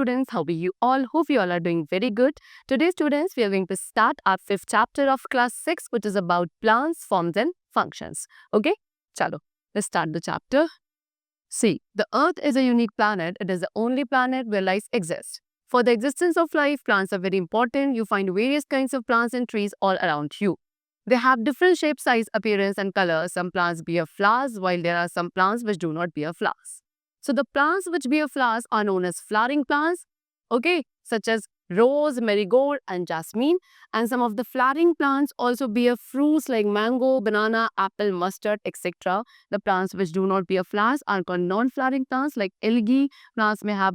students, how are you all? Hope you all are doing very good. Today students, we are going to start our 5th chapter of class 6, which is about plants, forms and functions. Okay, chalo, let's start the chapter. See, the earth is a unique planet. It is the only planet where life exists. For the existence of life, plants are very important. You find various kinds of plants and trees all around you. They have different shape, size, appearance and color. Some plants bear flowers, while there are some plants which do not bear flowers. So the plants which bear flowers are known as flowering plants, okay, such as rose, marigold and jasmine. And some of the flowering plants also bear fruits like mango, banana, apple, mustard, etc. The plants which do not bear flowers are called non-flowering plants like algae. Plants may have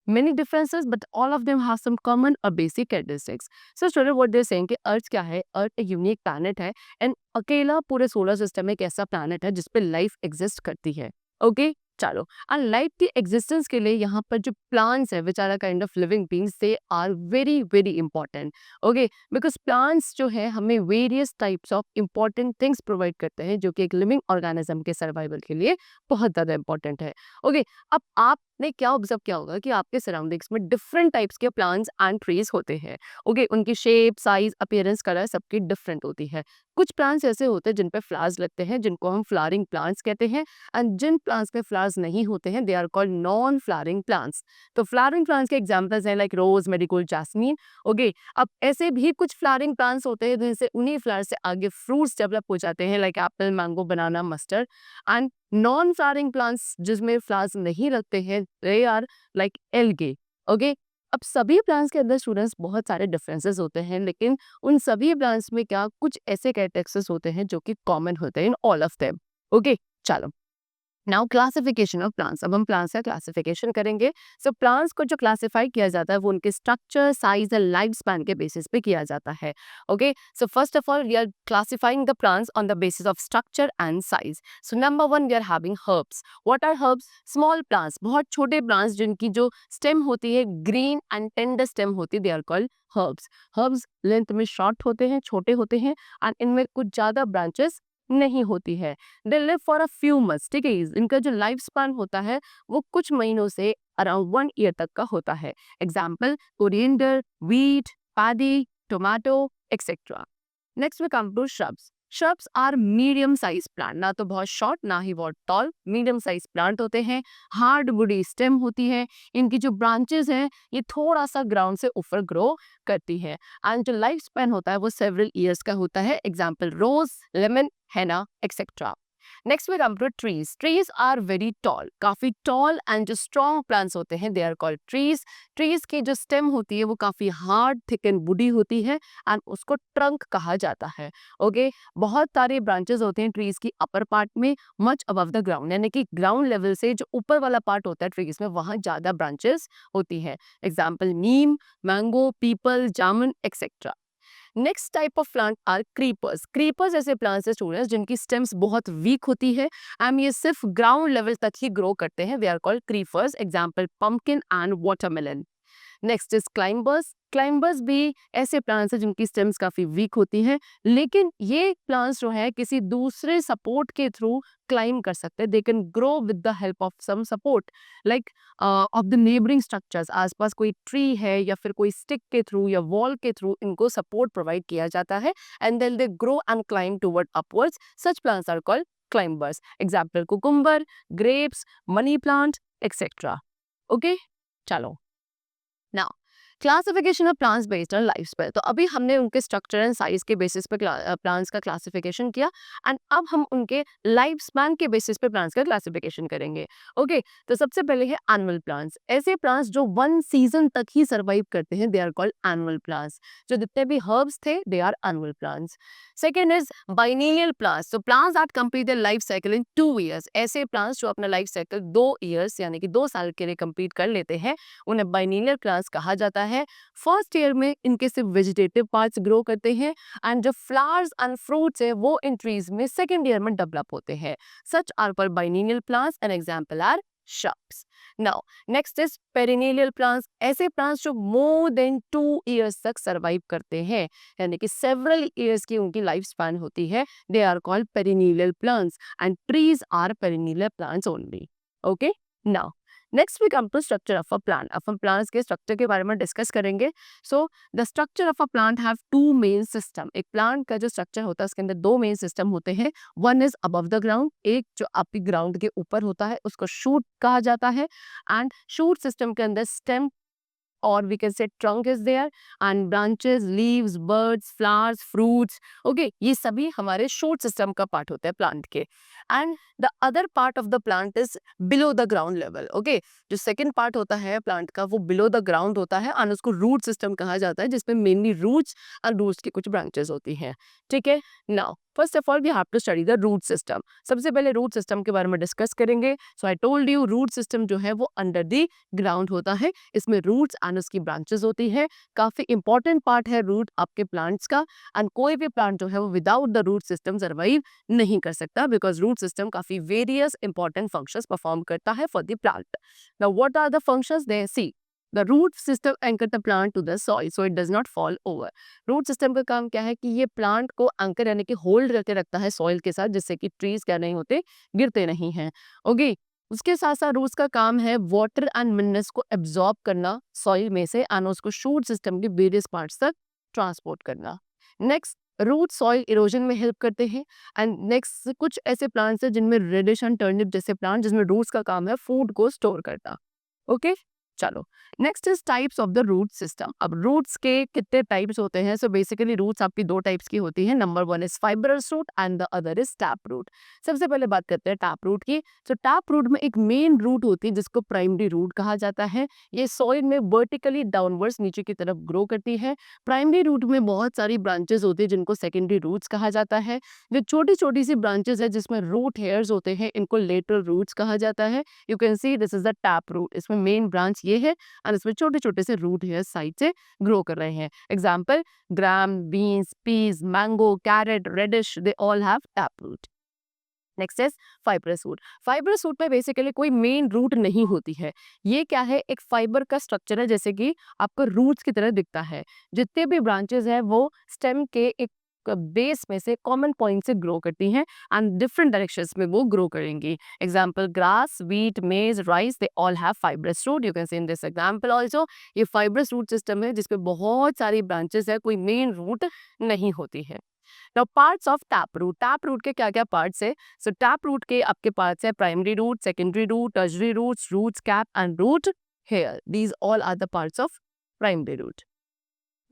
many differences, but all of them have some common or basic characteristics. So student, what they're saying कि अर्थ क्या है? अर्थ एक unique planet है and अकेला पूरे solar system में एक ऐसा प्लैनेट है जिस पे लाइफ एग्जिस्ट करती है. ओके, चलो. एंड लाइफ की एग्जिस्टेंस के लिए यहाँ पर जो प्लांट्स है which are a kind of living beings, they are very very important. Okay, because plants जो है हमें various types of important things provide करते हैं जो कि एक लिविंग ऑर्गेनिज्म के सर्वाइवल के लिए बहुत ज़्यादा इंपॉर्टेंट है. ओके, अब आपने क्या ऑब्जर्व किया होगा कि आपके सराउंडिंग्स में डिफरेंट टाइप्स के प्लांट्स एंड ट्रीज होते हैं. ओके, उनकी शेप, साइज, अपीयरेंस, कलर सबकी डिफरेंट होती है. कुछ प्लांट्स ऐसे होते हैं जिन पे फ्लावर्स लगते हैं जिनको हम फ्लावरिंग प्लांट्स कहते हैं, एंड जिन प्लांट्स में फ्लावर्स नहीं होते हैं they are called non flowering plants. तो फ्लावरिंग प्लांट्स के एग्जांपल्स हैं like rose, marigold, jasmine. Okay, अब ऐसे भी कुछ फ्लावरिंग प्लांट्स होते हैं जिनसे उन्हीं फ्लावर्स से आगे फ्रूट्स डेवलप हो जाते हैं like apple, mango, banana, mustard. And non flowering plants जिसमें फ्लावर्स नहीं लगते हैं they are like algae. Okay, अब सभी प्लांट्स के अंदर स्टूडेंट्स बहुत सारे डिफरेंसेस होते हैं, लेकिन उन सभी प्लांट्स में क्या कुछ ऐसे कैरेक्टरिस्टिक्स होते हैं जो कि कॉमन होते हैं in all of them. Okay, चलो. Now classification of plants. अब हम प्लांट्स का क्लासिफिकेशन करेंगे. सो प्लांट्स को जो क्लासिफाई किया जाता है वो उनके structure, size and life span के बेसिस पे किया जाता है. Okay, so first of all we are classifying the plants on the basis of structure and size. So number 1 we are having herbs. What are herbs? Small plants, बहुत छोटे plants जिनकी जो stem होती है ग्रीन एंड टेंडर स्टेम होती है, they are called herbs. Herbs length में short होते हैं, छोटे होते हैं एंड इनमें कुछ ज्यादा ब्रांचेस नहीं होती है. They live for a few months. ठीक है, इनका जो लाइफ स्पैन होता है वो कुछ महीनों से अराउंड 1 ईयर तक का होता है. Example coriander, wheat, paddy, tomato etcetera. Next we come to shrubs. Shrubs are medium size plant, ना तो बहुत शॉर्ट ना ही बहुत टॉल, मीडियम साइज प्लांट होते हैं. हार्ड वुडी स्टेम होती है. इनकी जो ब्रांचेस हैं ये थोड़ा सा ग्राउंड से ऊपर ग्रो करती है एंड जो लाइफ स्पैन होता है वो सेवरल ईयर्स का होता है. Example rose, lemon, henna, etc. Next we come to trees. Trees are very tall, काफी tall and जो strong plants होते हैं they are called trees. Trees की जो stem होती है वो काफी hard, thick and woody होती है and उसको trunk कहा जाता है. Okay, बहुत सारे branches होते हैं trees की upper part में much above the ground, यानी कि ground level से जो ऊपर वाला part होता है trees में वहाँ ज़्यादा branches होती है. Example neem, mango, peepal, jamun etc. Next type of plant are creepers. Creepers ऐसे प्लांट्स है स्टूडेंट्स जिनकी स्टेम्स बहुत वीक होती है एंड ये सिर्फ ग्राउंड लेवल तक ही ग्रो करते हैं. They are called creepers. Example pumpkin and watermelon. Next is climbers. Climbers भी ऐसे प्लांट्स हैं जिनकी स्टेम्स काफी वीक होती हैं, लेकिन ये प्लांट्स जो है किसी दूसरे सपोर्ट के थ्रू क्लाइम कर सकते हैं. They can grow with the help of some support like of the neighbouring structures. आसपास कोई ट्री है या फिर कोई स्टिक के थ्रू या वॉल के थ्रू इनको सपोर्ट प्रोवाइड किया जाता है and then they grow and climb toward upwards. Such plants are called climbers. Example cucumber, grapes, money plant etcetera. Okay, चलो. Now classification of plants based on life span. तो अभी हमने उनके structure and size के basis पे plants का classification किया and अब हम उनके लाइफ स्पैन के बेसिस पे प्लांट्स का क्लासिफिकेशन करेंगे. ओके, तो सबसे पहले है एनुअल प्लांट्स. ऐसे प्लांट्स जो 1 सीजन तक ही सर्वाइव करते हैं they are called annual plants. जो जितने भी हर्ब्स थे they are annual plants. Second is biennial plants. तो plants that complete their life cycle in 2 years. ऐसे प्लांट्स जो अपना लाइफ साइकिल 2 ईयर्स यानी कि 2 साल के लिए कंप्लीट कर लेते हैं उन्हें बाइनियल प्लांट्स कहा जाता है. फर्स्ट ईयर में इनके सिर्फ वेजिटेटिव पार्ट्स ग्रो करते हैं एंड जो फ्लावर्स एंड फ्रूट्स है वो इन ट्रीज में सेकेंड ईयर में डेवलप होते हैं. Such are called biennial plants and example are shrubs. Now, next is perennial plants. ऐसे plants जो more than 2 years तक survive करते हैं, यानी कि several years की उनकी लाइफ स्पैन होती है. They are called perennial plants and trees are perennial plants only. Okay? Now, next we come to structure of a plant. अब हम प्लांट्स के स्ट्रक्चर के बारे में डिस्कस करेंगे। So the structure of a plant have two main system. एक plant का जो स्ट्रक्चर होता है उसके अंदर दो मेन सिस्टम होते हैं। One is above the ground, एक जो आपकी ग्राउंड के ऊपर होता है उसको शूट कहा जाता है, एंड शूट सिस्टम के अंदर stem or we can say trunk is there and branches, leaves, birds, flowers, fruits. Okay, ये सभी हमारे shoot system का part होता है plant के. And the other part of the plant is below the ground level. Okay, जो second part होता है plant का वो below the ground होता है और उसको root system कहा जाता है, जिसमें mainly roots और roots की कुछ branches होती हैं. ठीक है. Now first of all we have to study the root system. सबसे पहले रूट सिस्टम के बारे में डिस्कस करेंगे। So I told you root system जो है वो अंडर द ग्राउंड होता है। इसमें रूट्स एंड उसकी ब्रांचेस होती है। काफी इंपॉर्टेंट पार्ट है रूट आपके प्लांट्स का, एंड कोई भी प्लांट जो है वो without the root system survive नहीं कर सकता, बिकॉज रूट सिस्टम काफी वेरियस इंपॉर्टेंट फंक्शंस परफॉर्म करता है for the plant. Now what are the functions? They see The root system anchor the plant to the soil so it does not fall over. Root system का काम क्या है कि ये plant को अंकर यानी कि होल्ड करके रखता है सॉइल के साथ, जिससे कि ट्रीज क्या नहीं होते, गिरते नहीं हैं। ओके, उसके साथ साथ रूट्स का काम है वाटर एंड मिनरल्स को एब्जॉर्ब करना सॉइल में से एंड उसको शूट सिस्टम के वेरियस पार्ट्स तक ट्रांसपोर्ट करना। नेक्स्ट, रूट सॉइल इरोजन में हेल्प करते हैं। एंड नेक्स्ट कुछ ऐसे प्लांट्स हैं जिनमें रेडिश एंड टर्निप जैसे प्लांट जिसमें रूट्स का काम है फूड को स्टोर करना। ओके, चलो next is types of the root system. अब रूट्स के कितने टाइप्स होते हैं? सो बेसिकली रूट्स आपकी दो टाइप्स की होती है। Number one is fibrous root and the other is tap root. सबसे पहले बात करते हैं टैप रूट की। तो टैप रूट में एक मेन रूट होती है जिसको प्राइमरी रूट कहा जाता है। ये सॉइल में वर्टिकली डाउनवर्ड्स नीचे की तरफ ग्रो करती है। प्राइमरी रूट में बहुत सारी ब्रांचेस होती है जिनको सेकेंडरी रूट्स कहा जाता है। जो छोटी छोटी सी ब्रांचेस है जिसमें रूट हेयर्स होते हैं इनको लेटरल रूट्स कहा जाता है। You can see this is the tap root. इसमें मेन ब्रांच ये है और इसमें छोटे छोटे से रूट हेयर साइड से ग्रो कर रहे हैं। Example gram, beans, peas, mango, carrot, radish, they all have tap root. Next is fibrous root. Fibrous root में बेसिकली कोई मेन रूट नहीं होती है। ये क्या है? एक फाइबर का स्ट्रक्चर है, जैसे कि आपको रूट्स की तरह दिखता है। जितने भी ब्रांचेस हैं वो स्टेम के एक बेस में से कॉमन पॉइंट से ग्रो करती हैं एंड डिफरेंट डायरेक्शंस में वो ग्रो करेंगी। Example grass, wheat, maize, rice, they all have fibrous root. You can see in this example also. ये फाइब्रस रूट सिस्टम है जिसपे बहुत सारी ब्रांचेस है, कोई मेन रूट नहीं होती है। Now parts of tap root. Tap root के क्या क्या पार्ट्स है? सो टैप रूट के आपके पार्ट्स है primary root, secondary root, tertiary roots, roots cap and root hair. These all are the parts of primary root.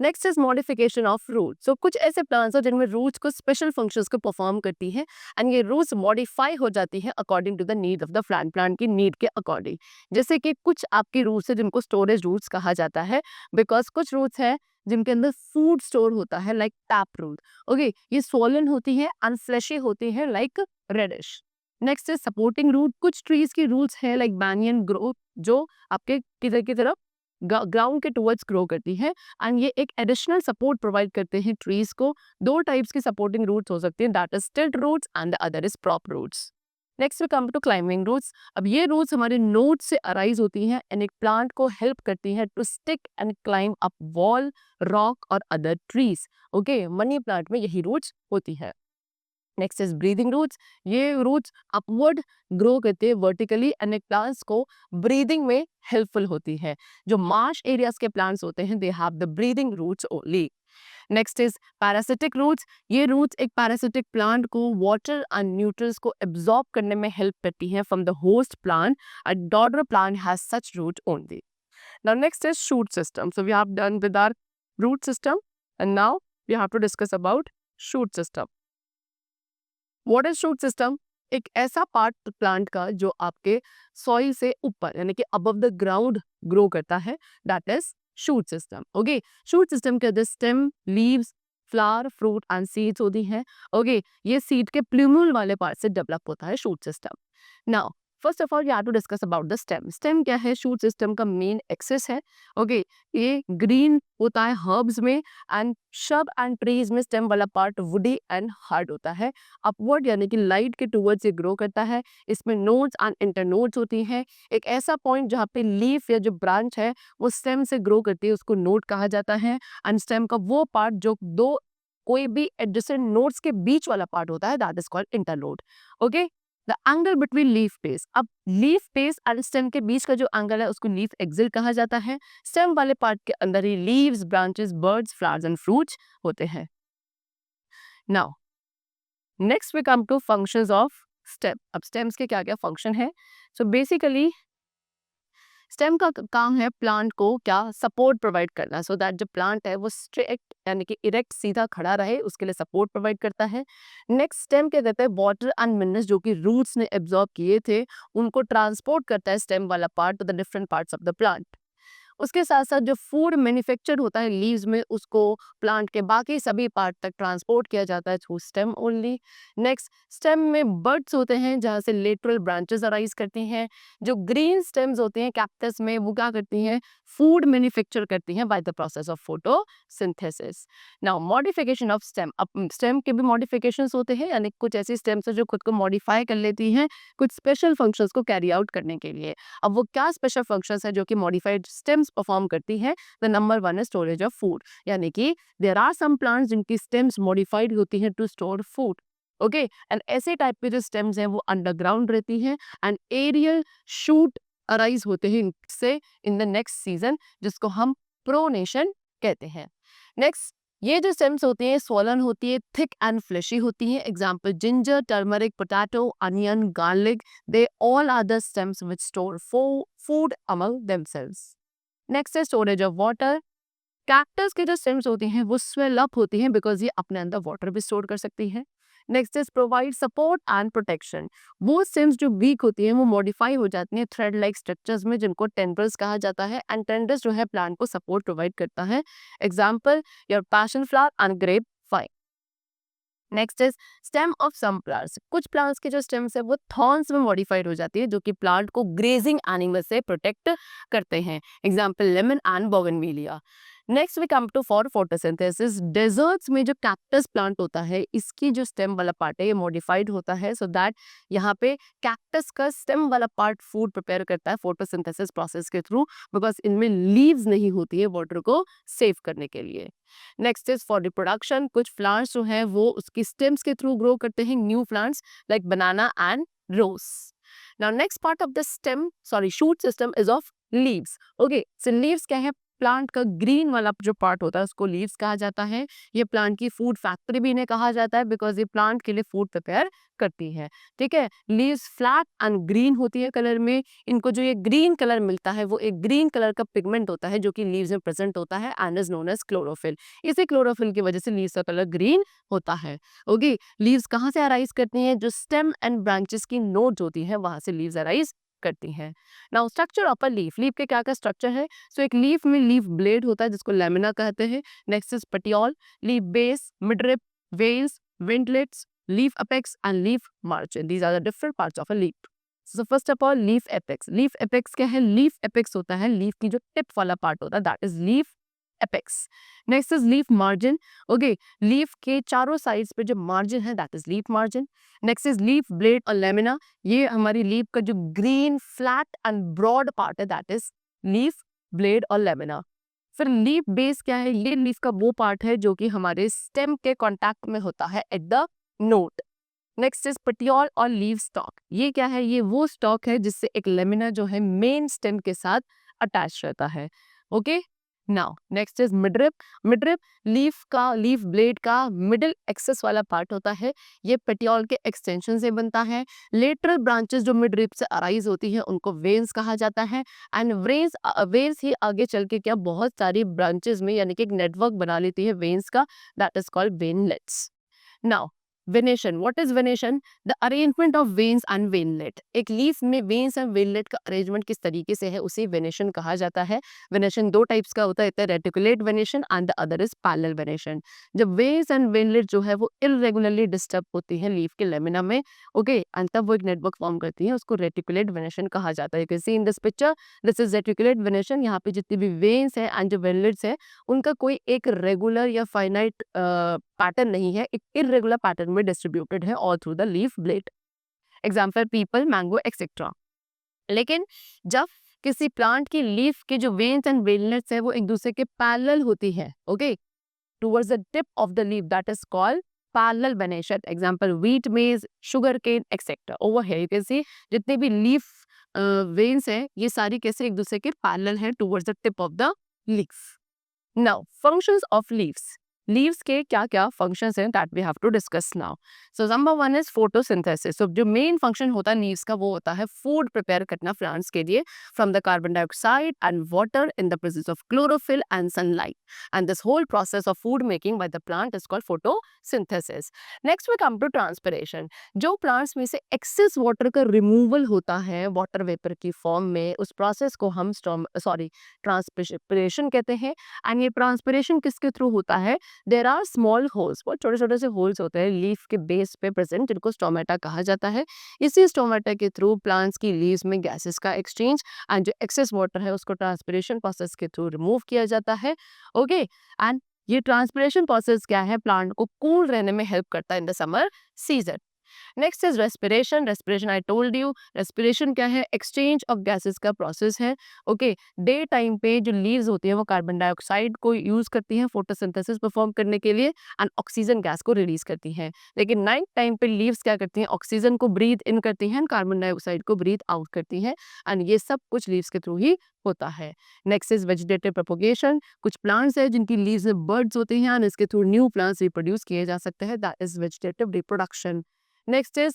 Next is modification of root. So कुछ ऐसे plants हैं जिनमें रूट्स को special functions को perform करती है and ये roots modify हो जाती है according to the need of the plant, plant की नीड के अकॉर्डिंग। जैसे कि कुछ आपके रूट्स है जिनको स्टोरेज रूट्स कहा जाता है, बिकॉज कुछ रूट्स है जिनके अंदर फूड स्टोर होता है लाइक टैप रूट। ओके, ये स्वोलन होती है, अनफ्लेशी होती है like radish. Next is supporting root. कुछ ट्रीज की रूट्स है लाइक बैनियन ग्रोथ जो आपके किधर की तरफ ग्राउंड के टुवर्ड्स ग्रो करती है एंड ये एक एडिशनल सपोर्ट प्रोवाइड करते हैं ट्रीज को। दो टाइप्स की सपोर्टिंग रूट्स हो सकती हैं, that is stilt roots and the other is prop roots. Next we come to climbing roots. अब ये रूट्स हमारे नोड्स से अराइज होती हैं एंड एक प्लांट को हेल्प करती हैं to stick and climb up wall, rock और other trees. Okay, money plant में यही रूट्स होती है। Next is breathing roots. ये रूट्स अपवर्ड ग्रो करते हैं वर्टिकली एंड प्लांट्स को ब्रीदिंग में हेल्पफुल होती है। जो मार्श एरियाज के प्लांट्स होते हैं they have the breathing roots only. Next is parasitic roots. ये रूट्स एक पैरासिटिक प्लांट को वाटर एंड न्यूट्रिएंट्स को एब्जॉर्ब करने में हेल्प करती हैं from the host plant. A daughter plant has such root only. Now next is shoot system. So we have done with our root system and now we have to discuss about shoot system. What is shoot system? एक ऐसा part plant का जो आपके soil से ऊपर यानी कि above the ground grow करता है, that is shoot system. Okay, shoot system के अंदर stem, leaves, flower, fruit and seeds होती हैं। ओके, ये सीड के प्लूम्यूल वाले पार्ट से डेवलप होता है shoot system. Now first of all we have to discuss about the stem. Stem क्या है? शूट सिस्टम का मेन एक्सेस है। ओके, ये ग्रीन होता है हर्ब्स में एंड शब एंड ट्रीज में स्टेम वाला पार्ट वुडी एंड हार्ड होता है। अपवर्ड यानी कि लाइट के टुवर्ड्स ये ग्रो करता है। इसमें नोड्स एंड इंटरनोड्स होती हैं। एक ऐसा पॉइंट जहाँ पे लीफ या जो ब्रांच है वो स्टेम से ग्रो करती है उसको नोड कहा जाता है। एंड स्टेम का वो पार्ट जो दो कोई भी एडजेसेंट नोड्स के बीच वाला पार्ट होता है that is called internode. Okay, the angle between leaf base, अब लीफ बेस और स्टेम के बीच का जो एंगल है उसको लीफ एक्सिल कहा जाता है। स्टेम वाले पार्ट के अंदर ही leaves, branches, buds, flowers and fruits होते हैं। Now next we come to functions of stem. अब स्टेम्स के क्या क्या फंक्शन है? सो बेसिकली स्टेम का काम है प्लांट को क्या सपोर्ट प्रोवाइड करना, सो दैट जो प्लांट है वो स्ट्रेट यानी कि इरेक्ट सीधा खड़ा रहे, उसके लिए सपोर्ट प्रोवाइड करता है। नेक्स्ट स्टेम क्या कहते हैं, वाटर एंड मिनरल्स जो कि रूट्स ने एब्जॉर्ब किए थे उनको ट्रांसपोर्ट करता है स्टेम वाला part two the different parts of the plant. उसके साथ साथ जो फूड मैन्युफैक्चर होता है लीव्स में उसको प्लांट के बाकी सभी पार्ट तक ट्रांसपोर्ट किया जाता है through stem only. Next stem में बर्ड्स होते हैं जहाँ से लेटरल ब्रांचेस अराइज करती हैं। जो ग्रीन स्टेम्स होते हैं कैक्टस में वो क्या करती हैं, फूड मैन्युफैक्चर करती हैं by the process of photosynthesis. Now modification of stem, अब स्टेम के भी मॉडिफिकेशंस होते हैं, यानी कुछ ऐसी स्टेम्स है जो खुद को मॉडिफाई कर लेती हैं कुछ स्पेशल फंक्शंस को कैरी आउट करने के लिए। अब वो क्या स्पेशल फंक्शंस है जो कि मॉडिफाइड स्टेम्स परफॉर्म करती है? द नंबर वन है स्टोरेज ऑफ फूड, यानी कि देयर आर सम प्लांट्स जिनकी स्टेम्स मॉडिफाइड होती हैं to store food. Okay, and ऐसे टाइप के जो स्टेम्स हैं वो अंडरग्राउंड रहती हैं एंड एरियल शूट अराइज होते हैं इनसे इन द नेक्स्ट सीजन, जिसको हम प्रोनेशन कहते हैं। नेक्स्ट ये जो स्टेम्स होती हैं स्वॉलन होती है, थिक एंड फ्लेशी होती हैं। Example ginger, turmeric, potato, onion, garlic, they all are the stems which store food among themselves. Next है स्टोरेज ऑफ वाटर। कैक्टस के जो स्टेम्स होती हैं वो स्वेल अप होती हैं बिकॉज ये अपने अंदर वाटर भी स्टोर कर सकती है। Next is provide support and protection. वो स्टेम्स जो वीक होती हैं वो मॉडिफाई हो जाती हैं थ्रेड लाइक स्ट्रक्चर्स में जिनको टेंड्रल्स कहा जाता है, एंड टेंड्रल्स जो है प्लांट को सपोर्ट प्रोवाइड करता है। Example your passion flower and grape vine. Next is stem of some plants. कुछ प्लांट्स के जो स्टेम्स है वो थॉर्न्स में मॉडिफाइड हो जाती है जो कि प्लांट को ग्रेजिंग एनिमल से प्रोटेक्ट करते हैं। Example lemon and bougainvillea. Next we come to for photosynthesis. Deserts में जो कैक्टस प्लांट होता है इसकी जो स्टेम वाला पार्ट है ये मॉडिफाइड होता है सो दैट यहाँ पे कैक्टस का स्टेम वाला पार्ट फूड प्रिपेयर करता है फोटोसिंथेसिस प्रोसेस के थ्रू, बिकॉज इनमें लीव्स नहीं होती है वाटर को सेव करने के लिए। Next is for reproduction. कुछ प्लांट्स जो है वो उसकी स्टेम्स के थ्रू ग्रो करते हैं new plants like banana and rose. Now next part of the stem sorry shoot system is of leaves. Okay, so leaves क्या है, प्लांट का ग्रीन वाला जो पार्ट होता है उसको लीव्स कहा जाता है। ये प्लांट की फूड फैक्ट्री भी इन्हें कहा जाता है बिकॉज ये प्लांट के लिए फूड प्रिपेयर करती है। ठीक है, लीव्स फ्लैट एंड ग्रीन होती है कलर में। इनको जो ये ग्रीन कलर मिलता है वो एक ग्रीन कलर का पिगमेंट होता है जो कि लीव्स में प्रेजेंट होता है and is known as chlorophyll. इसी क्लोरोफिल की वजह से लीव्स का कलर ग्रीन होता है। ओके, लीव्स कहाँ से अराइज करती हैं? जो स्टेम एंड ब्रांचेस की नोड्स होती हैं वहां से लीव्स अराइज करती हैं। Now structure of a leaf. Leaf के क्या क्या स्ट्रक्चर है? सो एक लीफ में लीफ ब्लेड होता है जिसको लेमिना कहते हैं। Next is petiole, leaf base, midrib, veins, veinlets, leaf apex and leaf margin. These are the different parts of a leaf. So first of all leaf apex. Leaf apex क्या है? Leaf apex होता है leaf की जो tip वाला part होता है, that is leaf apex. Next is leaf margin. Okay, leaf के चारों साइड्स पे जो मार्जिन है that is leaf margin. Next is leaf blade और लेमिना। ये हमारी लीफ का जो green flat and broad part है दैट इज लीफ ब्लेड और लेमिना। फिर लीफ बेस क्या है? ये लीफ का वो पार्ट है जो कि हमारे स्टेम के कांटेक्ट में होता है at the note. Next is petiole और लीफ स्टॉक। ये क्या है? ये वो स्टॉक है जिससे एक लेमिना जो है मेन स्टेम के साथ अटैच रहता है। Okay, now next is midrib. Midrib leaf blade का मिडिल एक्सेस वाला पार्ट होता है। ये पेटियोल के एक्सटेंशन से बनता है। लेटरल ब्रांचेस जो मिडरिप से अराइज होती हैं उनको वेन्स कहा जाता है एंड वेन्स ही आगे चल के क्या बहुत सारी ब्रांचेस में यानी कि एक नेटवर्क बना लेती है वेन्स का, that is called veinlets. Now venation. What is venation? The arrangement of veins and veinlet. एक लीफ में वेन्स एंड वेनलेट का अरेंजमेंट किस तरीके से है उसे वेनेशन कहा जाता है। वेनेशन दो टाइप्स का होता है, reticulate venation and the other is parallel venation. जब वेन्स एंड वेनलेट जो है वो इरेगुलरली डिस्टर्ब होती है लीफ के लेमिना में, ओके, एंड तब वो एक नेटवर्क फॉर्म करती है, उसको रेटिकुलेट वेनेशन कहा जाता है। You can see in this picture, this is reticulate venation. यहाँ पे जितनी भी वेन्स है एंड जो वेनलेट्स है उनका कोई एक रेगुलर या फाइनाइट पैटर्न नहीं है, एक इरेगुलर पैटर्न में डिस्ट्रीब्यूटेड है all through the leaf blade. Example people, mango etcetera. लेकिन जब किसी प्लांट की लीफ के जो वेन्स एंड वेनलेट्स है वो एक दूसरे के पैरेलल होती है, okay, towards the tip of the leaf, that is called parallel बने शायद, example wheat, maize, sugar cane etcetera. Over here you can see जितने भी लीफ वेन्स है ये सारी कैसे एक दूसरे के पैरेलल है towards the tip of the leaf. Now functions of leaves, leaves के क्या क्या फंक्शंस हैं that we have to discuss now. So number one is photosynthesis. So जो मेन फंक्शन होता है लीव्स का वो होता है फूड प्रिपेयर करना प्लांट्स के लिए from the carbon dioxide and water in the presence of chlorophyll and sunlight, and this whole process of food making by the plant is called photosynthesis. Next we come to transpiration. जो plants में से excess water का removal होता है water vapour की form में, उस process को हम ट्रांसपिरेशन कहते हैं। एंड ये ट्रांसपिरेशन किसके थ्रू होता है? देर आर स्मॉल होल्स, बहुत छोटे छोटे से होल्स होते हैं लीफ के बेस पे प्रेजेंट, जिनको स्टोमेटा कहा जाता है। इसी स्टोमेटा के थ्रू प्लांट्स की लीव्स में गैसेस का एक्सचेंज एंड जो एक्सेस वाटर है उसको ट्रांसपिरेशन प्रोसेस के थ्रू रिमूव किया जाता है। ओके, एंड ये ट्रांसपिरेशन प्रोसेस क्या है? प्लांट को कूल रहने में हेल्प करता है in the summer season. Next is respiration. Respiration I told you, respiration क्या है? एक्सचेंज ऑफ गैसेस का प्रोसेस है। ओके, डे टाइम पे जो लीव्स होती है वो कार्बन डाइऑक्साइड को यूज करती हैं फोटोसिंथेसिस परफॉर्म करने के लिए एंड ऑक्सीजन गैस को रिलीज करती हैं। लेकिन नाइट टाइम पे लीव्स क्या करती हैं? ऑक्सीजन को ब्रीथ इन करती हैं, कार्बन डाइऑक्साइड को ब्रीथ आउट करती हैं, एंड ये सब कुछ लीव्स के थ्रू ही होता है। Next is vegetative propagation. कुछ प्लांट्स है जिनकी लीव्स में बर्ड्स होते हैं एंड इसके थ्रू न्यू प्लांट्स रिप्रोड्यूस किए जा सकते हैं, that is vegetative reproduction. Next is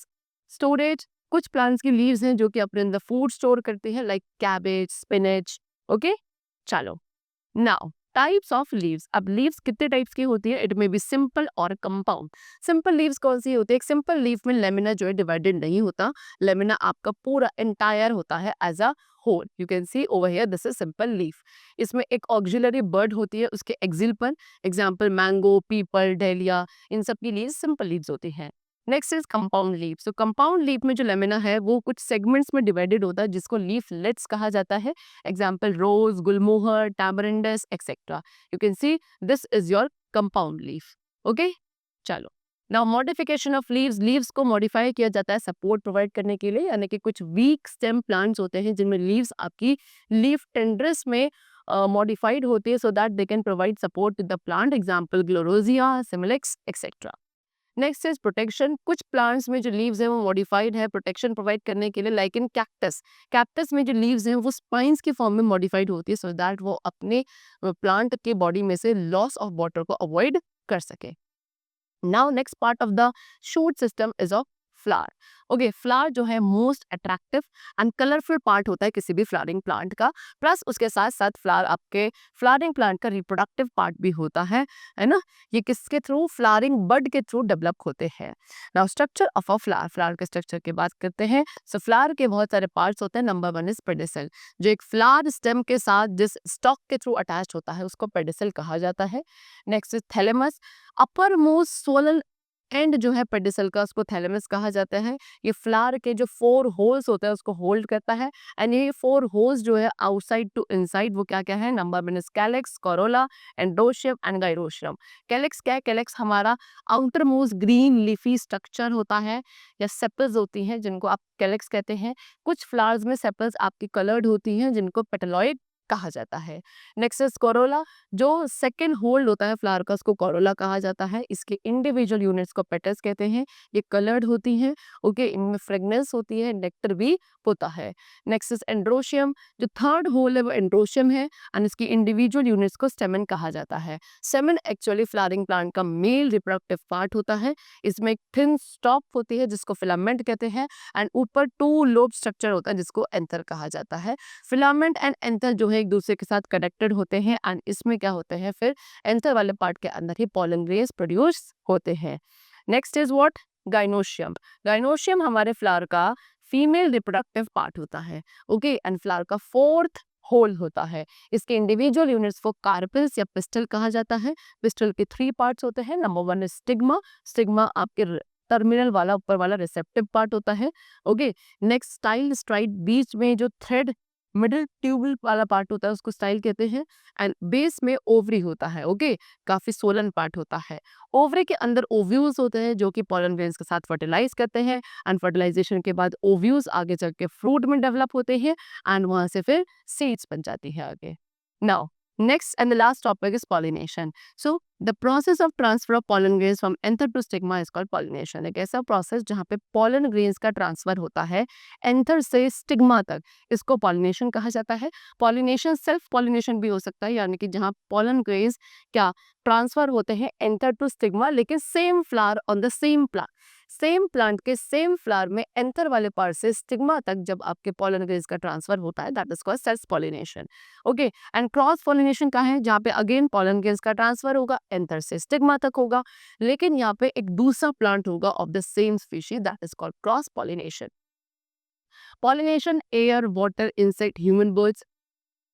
storage. कुछ प्लांट्स की लीव्स हैं जो कि अपने अंदर फूड स्टोर करते हैं लाइक कैबेज, स्पिनच। ओके, चलो नाउ टाइप्स ऑफ लीव्स। अब लीव्स कितने टाइप्स की होती है? इट मे बी सिंपल और कंपाउंड। सिंपल लीव्स कौन सी होती है? एक सिंपल लीफ में लेमिना जो है डिवाइडेड नहीं होता, लेमिना आपका पूरा एंटायर होता है as a whole. You can see over here this is simple leaf. इसमें एक ऑक्सिलरी बर्ड होती है उसके एक्सिल पर, एग्जाम्पल मैंगो, पीपल, डेलिया, इन सब की लीव्स सिंपल लीव्स होती हैं। Next is compound leaf. So compound leaf में जो लेमिना है वो कुछ सेगमेंट्स में डिवाइडेड होता है जिसको लीफलेट्स कहा जाता है, example rose, gulmohar, tamarindus etcetera. You can see this is your compound leaf. Okay, चलो now modification of leaves. Leaves को मॉडिफाई किया जाता है सपोर्ट प्रोवाइड करने के लिए, यानी कि कुछ वीक स्टेम प्लांट्स होते हैं जिनमें लीव्स आपकी लीफ टेंड्रस में मॉडिफाइड होती है so that they can provide support to the plant, example gloriosa, smilax etcetera. Next is protection. कुछ प्लांट्स में जो लीव्स हैं वो मॉडिफाइड है प्रोटेक्शन प्रोवाइड करने के लिए, लाइक इन कैक्टस। कैक्टस में जो लीव्स हैं वो स्पाइंस की फॉर्म में मॉडिफाइड होती है सो दैट वो अपने प्लांट के बॉडी में से लॉस ऑफ वाटर को अवॉइड कर सके। Now next part of the shoot system is of flower. Okay, flower जो है most attractive and colourful part होता है किसी भी फ्लावरिंग प्लांट का, प्लस उसके साथ साथ फ्लावर आपके फ्लावरिंग प्लांट का रिप्रोडक्टिव पार्ट भी होता है ना। ये किसके थ्रू? फ्लावरिंग बड के थ्रू डेवलप होते हैं। Now structure of a flower. Flower के स्ट्रक्चर की बात करते हैं। सो फ्लावर के बहुत सारे पार्ट्स होते हैं। नंबर वन इज पेडिसल, जो एक फ्लावर स्टेम के साथ जिस स्टॉक के थ्रू अटैच होता है उसको पेडिसल कहा जाता है। Next is thalamus, upper most solar and जो है पेडिसल का, उसको थैलेमस कहा जाता है। ये फ्लावर के जो 4 होल्स होते हैं उसको होल्ड करता है, एंड ये 4 होल्स जो है आउटसाइड टू इनसाइड वो क्या क्या है? Number one is calyx, corolla, androecium and gynoecium. Calyx क्या है? कैलेक्स हमारा outermost green leafy structure होता है, या सेपल्स होती हैं जिनको आप कैलेक्स कहते हैं। कुछ फ्लावर्स में सेपल्स आपकी कलर्ड होती हैं जिनको पेटलॉइड कहा जाता है। नेक्स्ट इज कोरोला, जो सेकंड होल्ड होता है फ्लावर का उसको कोरोला कहा जाता है। इसके इंडिविजुअल यूनिट्स को पेटल्स कहते हैं। ये कलर्ड होती हैं। ओके, इनमें फ्रेगनेंस होती है, नेक्टर भी होता है। नेक्स्ट इज एंड्रोशियम, जो थर्ड होल है वो एंड्रोशियम है एंड इसकी इंडिविजुअल यूनिट्स को स्टेमन कहा जाता है। स्टेमन एक्चुअली फ्लावरिंग प्लांट का मेल रिप्रोडक्टिव पार्ट होता है। इसमें एक थिन स्टॉप होती है जिसको फिलामेंट कहते हैं, एंड ऊपर 2 लोब स्ट्रक्चर होता है जिसको एंथर कहा जाता है। फिलामेंट एंड एंथर जो है एक दूसरे के साथ कनेक्टेड होते हैं, एंड इसमें क्या होते हैं? फिर एंथर वाले पार्ट के अंदर ही पोलन ग्रेन्स प्रोड्यूस होते हैं। Next is what? Gynoecium. Gynoecium हमारे फ्लावर का फीमेल रिप्रोडक्टिव पार्ट होता है। ओके, एंड फ्लावर का 4th होल होता है। इसके इंडिविजुअल यूनिट्स को कार्पेल्स या पिस्टल कहा जाता है। पिस्टल के 3 पार्ट्स होते हैं। Number one is stigma. Stigma आपके टर्मिनल वाला ऊपर वाला रिसेप्टिव पार्ट होता है। ओके, नेक्स्ट स्टाइल स्ट्राइट, बीच में जो थ्रेड मिडिल ट्यूबल वाला पार्ट होता है उसको स्टाइल कहते हैं, एंड बेस में ओवरी होता है। ओके, काफी सोलन पार्ट होता है। ओवरी के अंदर ओव्यूल्स होते हैं जो कि पोलन ग्रेन्स के साथ फर्टिलाइज करते हैं, एंड फर्टिलाइजेशन के बाद ओव्यूल्स आगे चल के फ्रूट में डेवलप होते हैं, एंड वहां से फिर सीड्स बन जाती है आगे। Now Next and the last topic is pollination. So the process of transfer of pollen grains from anther to stigma is called pollination. एक ऐसा process जहाँ पे pollen grains का transfer होता है anther से stigma तक, इसको pollination कहा जाता है. Pollination self pollination भी हो सकता है, यानी कि जहाँ pollen grains क्या ट्रांसफर होते हैं एंथर टू स्टिग्मा, लेकिन same flower on the same plant, same plant के सेम फ्लावर में एंथर वाले पार्ट से स्टिग्मा तक जब आपके पोलन ग्रेन्स का ट्रांसफर होता है, that is called self pollination. Okay, and cross pollination का है जहाँ पे अगेन पोलन ग्रेन्स का ट्रांसफर होगा, एंथर से स्टिग्मा तक होगा, लेकिन यहाँ पे एक दूसरा प्लांट होगा of the same species, that is called cross pollination. Pollination air, water, insect,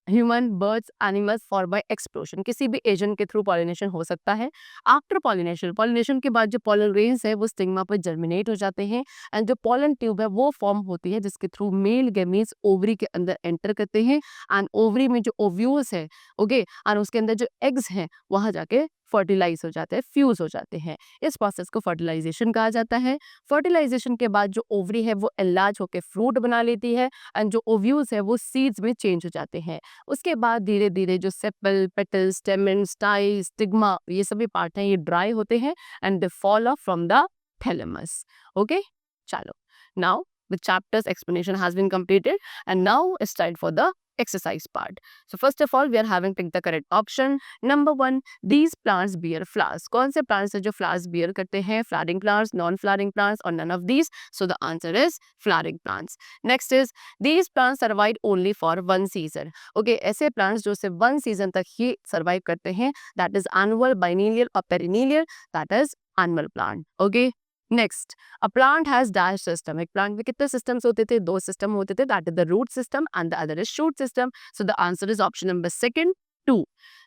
human, birds, animals for by explosion, किसी भी एजेंट के थ्रू पॉलिनेशन हो सकता है. आफ्टर पॉलिनेशन के बाद जो पोलन ग्रेन्स है वो स्टिग्मा पर जर्मिनेट हो जाते हैं एंड जो पोलन ट्यूब है वो फॉर्म होती है जिसके थ्रू मेल गैमीट्स ओवरी के अंदर एंटर करते हैं एंड ओवरी में जो ओव्यूल्स है, ओके, एंड उसके अंदर जो एग्स हैं वहां जाके फर्टिलाइज हो जाते हैं, फ्यूज हो जाते हैं. इस प्रोसेस को फर्टिलाइजेशन कहा जाता है. फर्टिलाइजेशन के बाद जो ओवरी है वो एनलार्ज होकर फ्रूट बना लेती है एंड जो ओव्यूल्स है वो सीड्स में चेंज हो जाते हैं. उसके बाद धीरे धीरे जो सेपल, पेटल, स्टेमन, स्टाइल, स्टिग्मा, ये सभी पार्ट हैं ये ड्राई होते हैं and they fall of from the thalamus. Okay, चलो, now the chapter's explanation has been completed and now it's time for the exercise part. So first of all we are having pick the correct option. Number 1, these plants bear flowers. कौन से plants है जो flowers bear करते हैं? Flowering plants, non-flowering plants or none of these? So the answer is flowering plants. Next is these plants survive only for one season. Okay, ऐसे plants जो सिर्फ one season तक ही survive करते हैं, that is annual, biennial or perennial, that is annual plant. Okay. Next, a plant has dash system. एक plant में कितने systems होते थे? 2 सिस्टम होते थे, that is the root system and the other is shoot system. So the answer is option number second 2.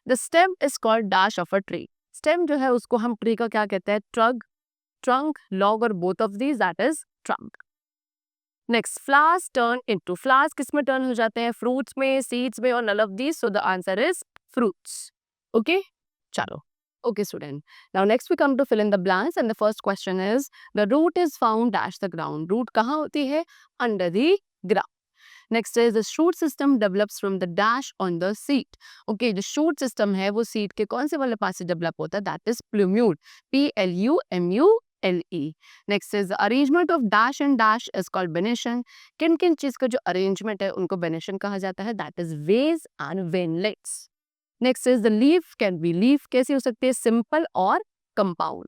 The stem is called dash of a tree. Stem जो है उसको हम ट्री का क्या कहते हैं? ट्रंक, लॉग और both of these, that is trunk. Next, flowers turn into. Flowers किस में टर्न हो जाते हैं? फ्रूट्स में, सीड्स में और none of these. So the answer is fruits. Okay, चलो. Okay, student. Now next we come to fill in the blanks and the first question is the root is found dash the ground. Root कहाँ होती है? Under the ground. Next is the shoot system develops from the dash on the seed. Okay, the shoot system है वो seed के कौन से वाले पास से develop होता है? That is plumule. Plumule. Next is the arrangement of dash and dash is called venation. किन किन चीज का जो arrangement है उनको venation कहा जाता है? That is vase and veinlets. Next is the leaf can be. Leaf कैसी हो सकती है? सिंपल और compound.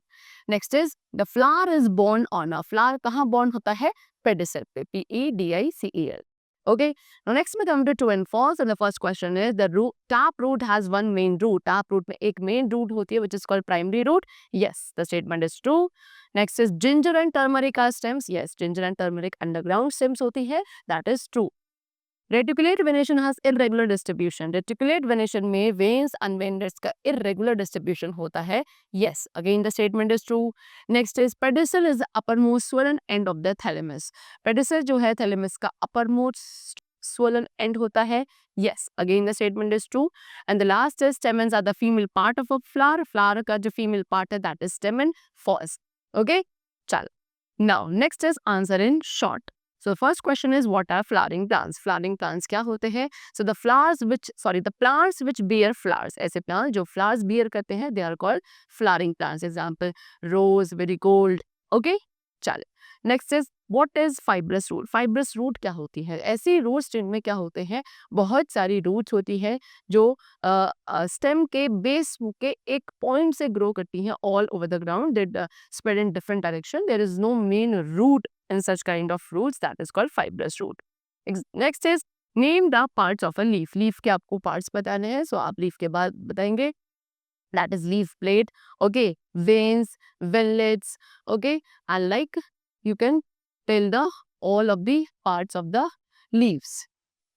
Next is the flower is borne on a. Flower कहाँ बोर्न होता है? पेडिसल पे, PEDICEL. ओके, नाउ नेक्स्ट में come to true and false and the first question is the root tap root has one main root. Tap root में एक main root होती है which is called primary root. Yes, the statement is true. Next is ginger and turmeric are stems. Yes, ginger and turmeric underground stems होती है, that is true. Reticulate venation has irregular distribution. Reticulate venation में veins and veinlets का irregular distribution होता है. Yes, again the statement is true. Next is pedicel is the uppermost swollen end of the thalamus. Pedicel जो है thalamus का uppermost swollen end होता है. Yes, again the statement is true. And the last is stamens are the female part of a flower. Flower का जो female part है that is stamen. False. Okay, चलो. Now next is answer in short. So first question is what are flowering plants? Flowering plants क्या होते हैं? So the plants which bear flowers. ऐसे plants जो flowers bear करते हैं they are called flowering plants. Example rose, marigold. Okay, चलो. Next is what is fibrous root? Fibrous root क्या होती है? ऐसी roots जिनमें क्या होते हैं? बहुत सारी roots होती है जो stem के base के एक point से grow करती हैं all over the ground. They spread in different direction. There is no main root in such kind of roots, that is called fibrous root. Next is name the parts of a leaf. Leaf के आपको parts बताने हैं, so आप leaf के बाद बताएंगे. That is leaf plate, okay, veins, veinlets, okay, and like you can tell the all of the parts of the leaves.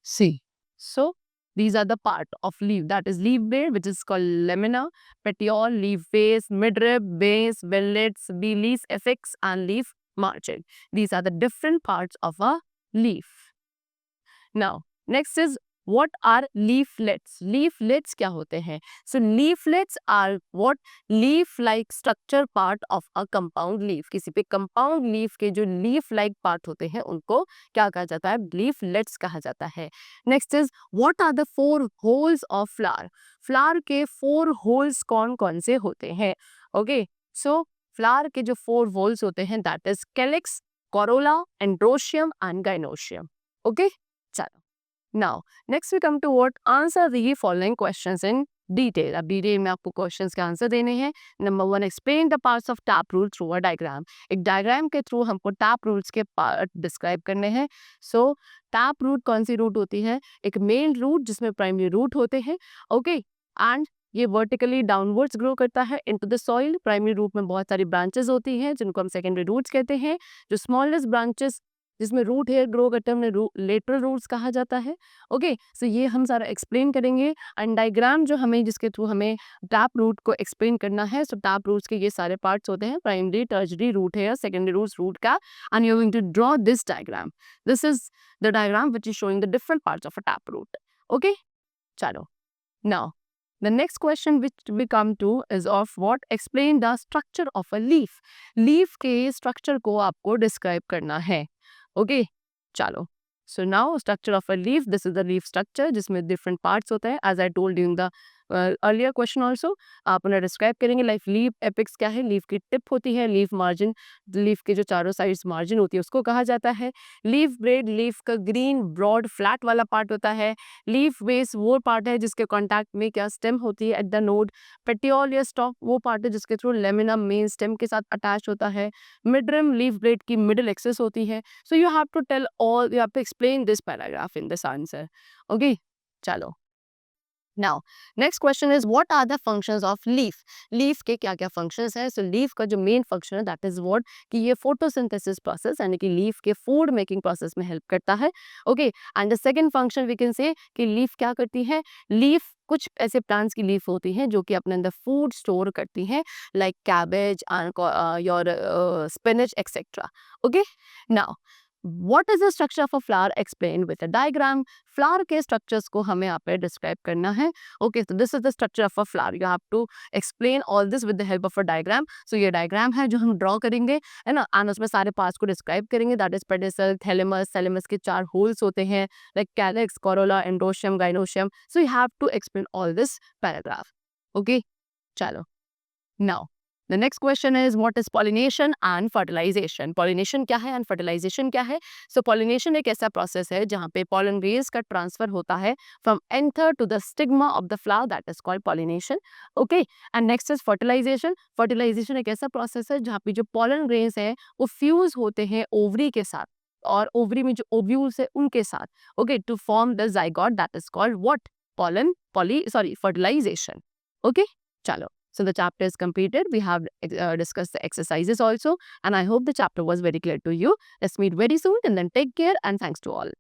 See, so these are the part of leaf, that is leaf blade which is called lamina, petiole, leaf base, midrib, base, veinlets, leaf apex and leaf margin. These are the different parts of a leaf. Now next is what are leaflets? Leaflets क्या होते हैं? So leaflets are what leaf like structure part of a compound leaf. किसी पे compound leaf के जो leaf like part होते हैं उनको क्या कहा जाता है? Leaflets कहा जाता है. Next is what are the four holes of flower? Flower के four holes कौन कौन से होते हैं? Okay, so flower के जो four holes होते हैं that is calyx, corolla, androecium and gynoecium. Okay, चलो. Now, next we come to what answer the following questions in detail. अब डिटेल में आपको क्वेश्चंस के आंसर देने हैं. Number 1, explain the parts of tap rule through a diagram. एक diagram के through हमको टैप रूल्स के पार्ट डिस्क्राइब करने हैं. सो टैप रूट कौन सी रूट होती है? एक मेन रूट जिसमें प्राइमरी रूट होते हैं. ओके, एंड ये वर्टिकली डाउनवर्ड्स ग्रो करता है into the soil. Primary root में बहुत सारी ब्रांचेस होती हैं जिनको हम सेकेंडरी रूट्स कहते हैं. जो स्मॉलेस्ट ब्रांचेस जिसमें रूट हेयर ग्रो करते हैं उन्हें लेटरल रूट्स कहा जाता है. ओके, सो ये हम सारा एक्सप्लेन करेंगे. एंड डायग्राम जो हमें जिसके थ्रू हमें टैप रूट को एक्सप्लेन करना है. सो टैप रूट्स के ये सारे पार्ट्स होते हैं, primary, tertiary, root hair, secondary roots, root का. And you are going to draw this diagram. This is the diagram which is showing the different parts of a tap root. Okay, चलो. Now the next question which we come to is of what explain the structure of a leaf. leaf के structure को आपको describe करना है. Okay, चलो. So now structure of a leaf. This is the leaf structure जिसमें different parts होते हैं. As I told during the earlier question also, आप उन्हें डिस्क्राइब करेंगे. लाइक लीफ एपिक्स क्या है? लीफ की टिप होती है. लीफ मार्जिन, लीफ के जो चारों साइड्स मार्जिन होती है उसको कहा जाता है. लीफ ब्रेड लीफ का ग्रीन ब्रॉड फ्लैट वाला पार्ट होता है. लीफ बेस वो पार्ट है जिसके कॉन्टैक्ट में क्या स्टेम होती है एट द नोड. पेटियोल या स्टॉक वो पार्ट है जिसके थ्रू लेमिना मेन स्टेम के साथ अटैच होता है. मिडरिम लीफ ब्रेड की मिडिल एक्सेस होती है. So you have to tell all, you have to explain this paragraph in this answer. Okay, chalo. Now, next question is what are the functions of leaf? Leaf के क्या क्या functions है? So leaf का जो main function है that is what कि ये photosynthesis process यानी कि leaf के food making process में help करता है. Okay, and the second function we can say कि leaf क्या करती है? Leaf कुछ ऐसे प्लांट्स की लीफ होती हैं जो कि अपने अंदर फूड स्टोर करती हैं, like cabbage, your spinach etcetera. Okay, now what is the structure of a flower explain with a diagram. Flower के स्ट्रक्चर्स को हमें यहाँ पे डिस्क्राइब करना है. ओके, तो this is the structure of a flower. You have to explain all this with the help of a diagram. So ये diagram है जो हम ड्रॉ करेंगे, है ना, एंड उसमें सारे पार्ट्स को डिस्क्राइब करेंगे. That is pedicel, thalamus. Thalamus के 4 होल्स होते हैं, like calyx, corolla, androecium, gynoecium. So you have to explain all this paragraph. Okay, chalo. Now, the next question is what is pollination and fertilization? Pollination क्या है and fertilization क्या है? So pollination एक ऐसा process है जहाँ पे pollen rays का transfer होता है from anther to the stigma of the flower, that is called pollination. Okay, and next is fertilization. Fertilization एक ऐसा process है जहाँ पे जो pollen rays है वो fuse होते हैं ovary के साथ और ओवरी में जो ओव्यूल्स है उनके साथ. Okay, to form the zygote that is called what? Fertilization. Okay, चलो. So the chapter is completed. We have discussed the exercises also, and I hope the chapter was very clear to you. Let's meet very soon, and then take care, and thanks to all.